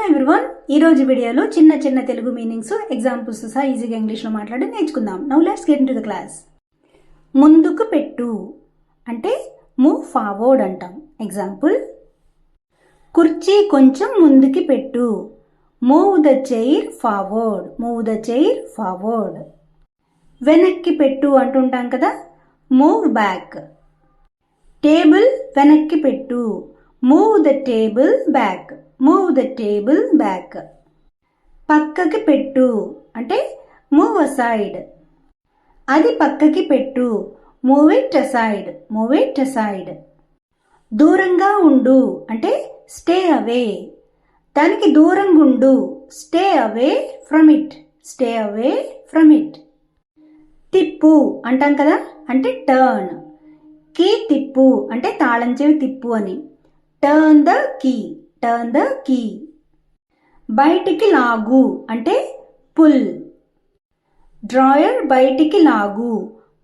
Everyone, ఈ రోజు వీడియోలో చిన్న చిన్న తెలుగు మీనింగ్స్ ఎగ్జాంపుల్స్ సహా ఈజీగా ఇంగ్లీష్లో మాట్లాడి నేర్చుకుందాం. Now let's get into the class. ముందుకు పెట్టు అంటే మూవ్ ఫార్వర్డ్ అంటాం. ఎగ్జాంపుల్, కుర్చీ కొంచెం ముందుకి పెట్టు. Move the chair forward. Move the chair forward. వెనక్కి పెట్టు అంటుంటాం కదా, మూవ్ బ్యాక్. టేబుల్ వెనక్కి పెట్టు. Move the table back. Move the table back. పక్కకి పెట్టు అంటే మూవ్ అసైడ్. అది పక్కకి పెట్టు. Move it aside. Move it aside. దూరంగా ఉండు అంటే స్టే అవే. దానికి దూరంగా ఉండు. Stay away from it. Stay away from it. తిప్పు అంటాం కదా, అంటే టర్న్. కీ తిప్పు అంటే తాళం చెవి తిప్పు అని. Turn the key. Turn the key. బయటికి లాగు అంటే పుల్. డ్రాయర్ బయటికి లాగు.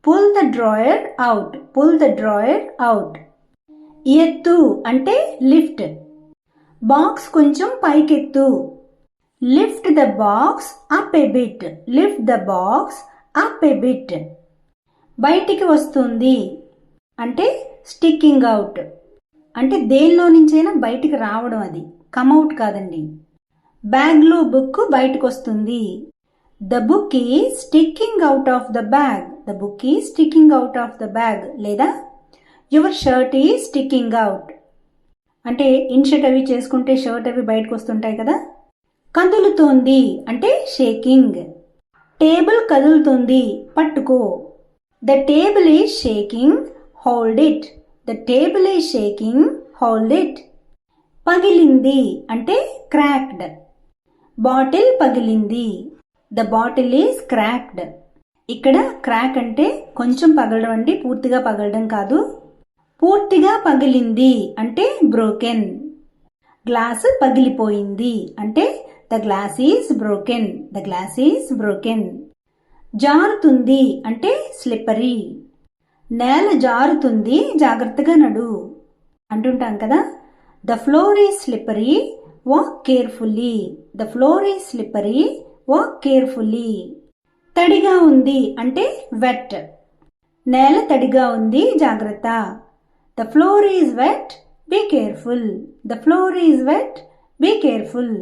Pull the drawer out. Pull the drawer out. ఎత్తు అంటే లిఫ్ట్. బాక్స్ కొంచెం పైకెత్తు. Lift the box up a bit. Lift the box up a bit. బయటికి వస్తుంది అంటే స్టిక్కింగ్ అవుట్. అంటే దేనిలో నుంచైనా బయటికి రావడం, అది కమ్అవుట్ కాదండి. బ్యాగ్లో బుక్ బయటకు వస్తుంది. The book is sticking out of the bag. The book is sticking out of the bag. లేదా your shirt is sticking out అంటే ఇన్షర్ట్ అవి చేసుకుంటే షర్ట్ అవి బయటకు వస్తుంటాయి కదా. కదులుతోంది అంటే షేకింగ్. టేబుల్ కదులుతుంది, పట్టుకో. The table is shaking, hold it. The table is shaking, hold it. పగిలింది అంటే క్రాక్డ్. బాటిల్ పగిలింది. The bottle is cracked. ఇక్కడ క్రాక్ అంటే కొంచెం పగలడం అండి, పూర్తిగా పగలడం కాదు. పూర్తిగా పగిలింది అంటే బ్రోకెన్. గ్లాస్ పగిలిపోయింది అంటే the glass is broken. The glass is broken. జారుతుంది అంటే స్లిప్పరీ. నేల జారుతుంది, జాగ్రత్తగా నడు అంటుంటాం కదా. The floor is slippery, walk carefully. The floor is slippery, walk carefully. తడిగా ఉంది అంటే వెట్. నేల తడిగా ఉంది, జాగ్రత్త. The floor is wet, be careful. The floor is wet, be careful.